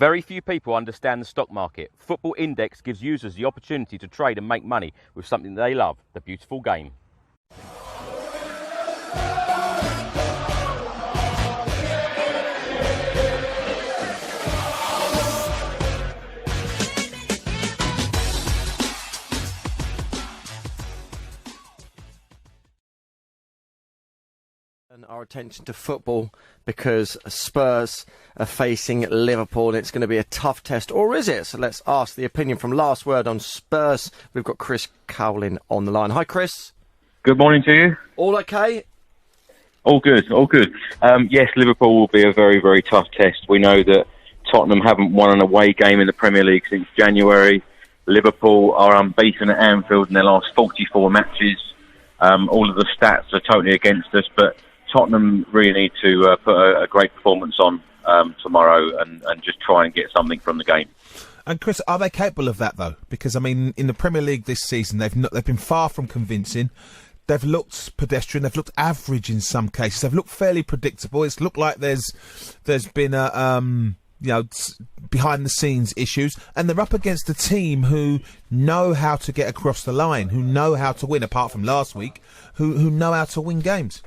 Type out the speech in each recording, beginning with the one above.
Very few people understand the stock market. Football Index gives users the opportunity to trade and make money with something they love, the beautiful game. Our attention to football because Spurs are facing Liverpool and it's going to be a tough test, or is it? So let's ask the opinion from Last Word on Spurs. We've got Chris Cowlin on the line. Hi, Chris. Good morning to you. All okay? All good, all good. Yes, Liverpool will be a very, very tough test. We know that Tottenham haven't won an away game in the Premier League since January. Liverpool are unbeaten at Anfield in their last 44 matches. All of the stats are totally against us, but Tottenham really need to put a great performance on tomorrow and just try and get something from the game. And Chris, are they capable of that though? Because I mean, in the Premier League this season, they've been far from convincing. They've looked pedestrian. They've looked average in some cases. They've looked fairly predictable. It's looked like there's been a behind the scenes issues, and they're up against a team who know how to get across the line, who know how to win. Apart from last week, who know how to win games.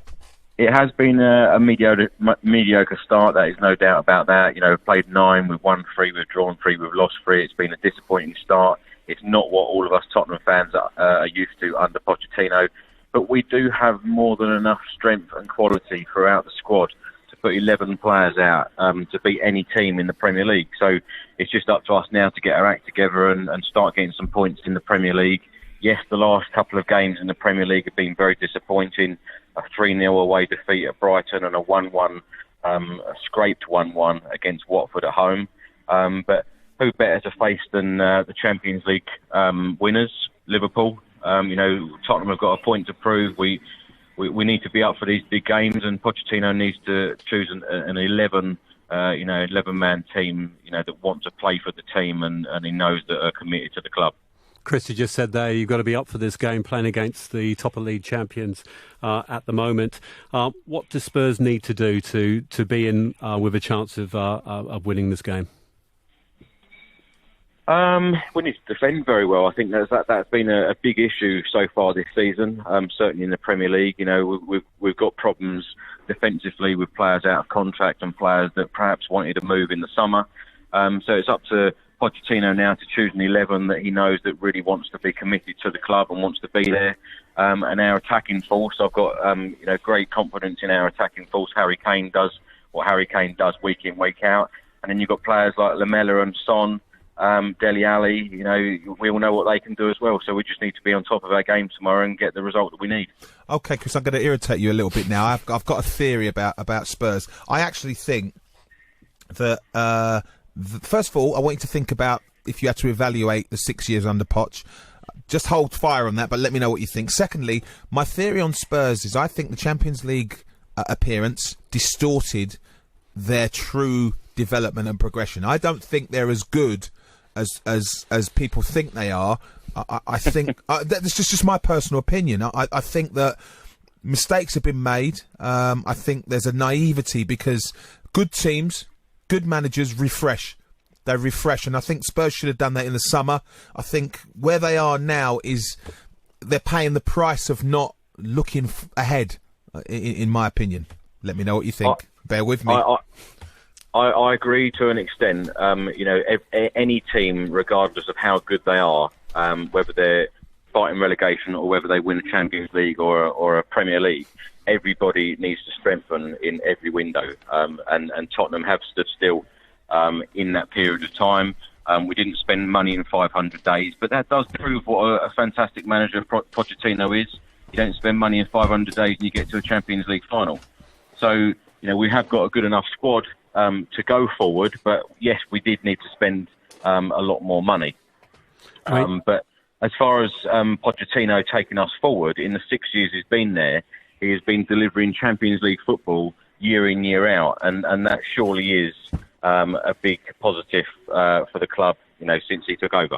It has been a mediocre start, there is no doubt about that. You know, we've played 9, we've won 3, we've drawn 3, we've lost 3. It's been a disappointing start. It's not what all of us Tottenham fans are used to under Pochettino. But we do have more than enough strength and quality throughout the squad to put 11 players out to beat any team in the Premier League. So it's just up to us now to get our act together and start getting some points in the Premier League. Yes, the last couple of games in the Premier League have been very disappointing. A 3-0 away defeat at Brighton and a 1-1, a scraped 1-1 against Watford at home. But who better to face than the Champions League winners, Liverpool? Tottenham have got a point to prove. We need to be up for these big games, and Pochettino needs to choose an 11-man team, that want to play for the team and he knows that are committed to the club. Chris, you just said there you've got to be up for this game, playing against the top of league champions at the moment. What do Spurs need to do to be in with a chance of winning this game? We need to defend very well. I think that's been a big issue so far this season. Certainly in the Premier League, we've got problems defensively with players out of contract and players that perhaps wanted to move in the summer. So it's up to Pochettino now to choose an 11 that he knows that really wants to be committed to the club and wants to be there. And our attacking force, I've got great confidence in our attacking force. Harry Kane does what Harry Kane does week in, week out. And then you've got players like Lamela and Son, Dele Alli. We all know what they can do as well. So we just need to be on top of our game tomorrow and get the result that we need. Okay, Chris, I'm going to irritate you a little bit now. I've got a theory about Spurs. I actually think that first of all, I want you to think about if you had to evaluate the 6 years under Poch. Just hold fire on that, but let me know what you think. Secondly, my theory on Spurs is I think the Champions League appearance distorted their true development and progression. I don't think they're as good as people think they are. I think that's just my personal opinion. I think that mistakes have been made. I think there's a naivety because good teams, good managers refresh. They refresh, and I think Spurs should have done that in the summer. I think where they are now is they're paying the price of not looking ahead, in my opinion. Let me know what you think. Bear with me. I agree to an extent. Any team, regardless of how good they are, whether they're fighting relegation or whether they win the Champions League or a Premier League, everybody needs to strengthen in every window. And Tottenham have stood still in that period of time. We didn't spend money in 500 days, but that does prove what a fantastic manager Pochettino is. You don't spend money in 500 days and you get to a Champions League final. So, we have got a good enough squad to go forward, but yes, we did need to spend a lot more money. But as far as Pochettino taking us forward, in the 6 years he's been there, he has been delivering Champions League football year in, year out, and that surely is a big positive for the club, since he took over.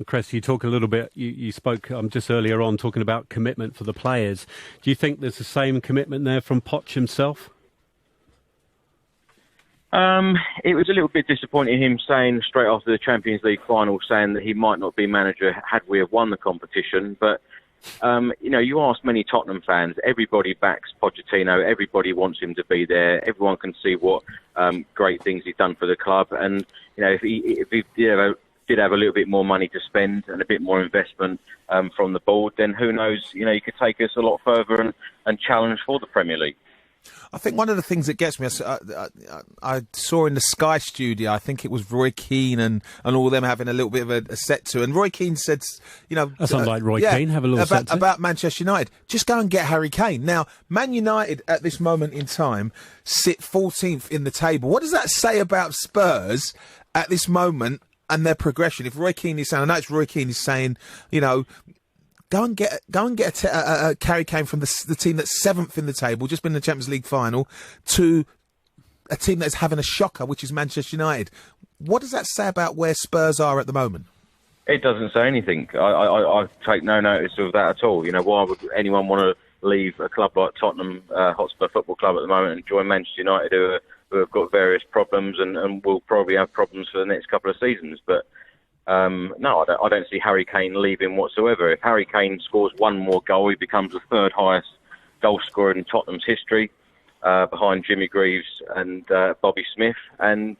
Chris, you talk a little bit, you spoke just earlier on talking about commitment for the players. Do you think there's the same commitment there from Poch himself? It was a little bit disappointing him saying straight after the Champions League final, saying that he might not be manager had we have won the competition. But you ask many Tottenham fans, everybody backs Pochettino, everybody wants him to be there. Everyone can see what great things he's done for the club, and if he did have a little bit more money to spend and a bit more investment from the board, then who knows? He could take us a lot further and challenge for the Premier League. I think one of the things that gets me, I saw in the Sky studio, I think it was Roy Keane and all them having a little bit of a set to, and Roy Keane said, that sounds like Roy Keane, have a little set to. About Manchester United. Just go and get Harry Kane. Now, Man United at this moment in time sit 14th in the table. What does that say about Spurs at this moment and their progression? If Roy Keane is saying, I know it's Roy Keane is saying, Go and get a Harry Kane from the team that's 7th in the table, just been in the Champions League final, to a team that's having a shocker, which is Manchester United. What does that say about where Spurs are at the moment? It doesn't say anything. I take no notice of that at all. Why would anyone want to leave a club like Tottenham Hotspur Football Club at the moment and join Manchester United, who have got various problems and will probably have problems for the next couple of seasons? But no, I don't see Harry Kane leaving whatsoever. If Harry Kane scores one more goal, he becomes the 3rd highest goal scorer in Tottenham's history, behind Jimmy Greaves and Bobby Smith. And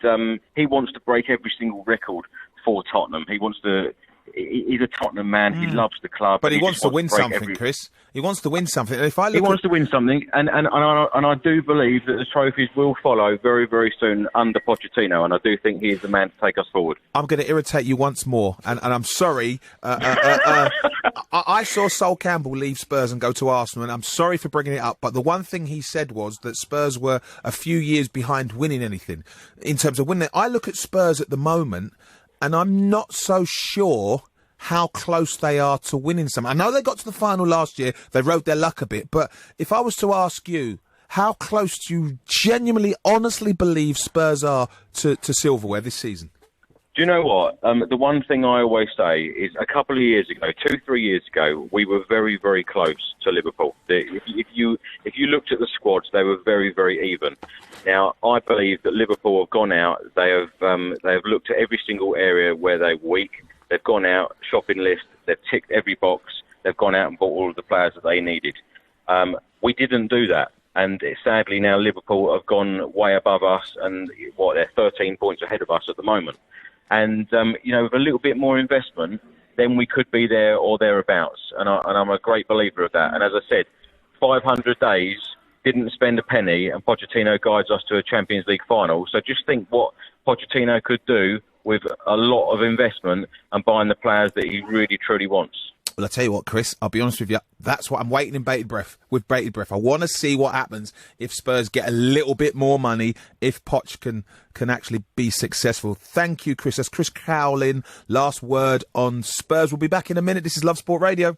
he wants to break every single record for Tottenham. He's a Tottenham man. He loves the club. But he wants to win something, Chris. He wants to win something. And he wants to win something, and I do believe that the trophies will follow very, very soon under Pochettino, and I do think he is the man to take us forward. I'm going to irritate you once more, and I'm sorry. I saw Sol Campbell leave Spurs and go to Arsenal, and I'm sorry for bringing it up, but the one thing he said was that Spurs were a few years behind winning anything in terms of winning. I look at Spurs at the moment, and I'm not so sure how close they are to winning something. I know they got to the final last year. They rode their luck a bit. But if I was to ask you, how close do you genuinely, honestly believe Spurs are to silverware this season? Do you know what? The one thing I always say is a couple of years ago, 2-3 years ago, we were very, very close to Liverpool. If you looked at the squads, they were very, very even. Now, I believe that Liverpool have gone out. They have looked at every single area where they're weak. They've gone out, shopping list, they've ticked every box, they've gone out and bought all of the players that they needed. We didn't do that, and sadly now Liverpool have gone way above us, and they're 13 points ahead of us at the moment. And, with a little bit more investment, then we could be there or thereabouts, and I'm a great believer of that. And as I said, 500 days, didn't spend a penny, and Pochettino guides us to a Champions League final. So just think what Pochettino could do with a lot of investment and buying the players that he really, truly wants. Well, I'll tell you what, Chris, I'll be honest with you. That's what I'm waiting in bated breath. I want to see what happens if Spurs get a little bit more money, if Poch can actually be successful. Thank you, Chris. That's Chris Cowlin. Last word on Spurs. We'll be back in a minute. This is Love Sport Radio.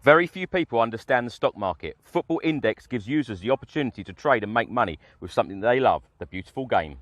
Very few people understand the stock market. Football Index gives users the opportunity to trade and make money with something they love, the beautiful game.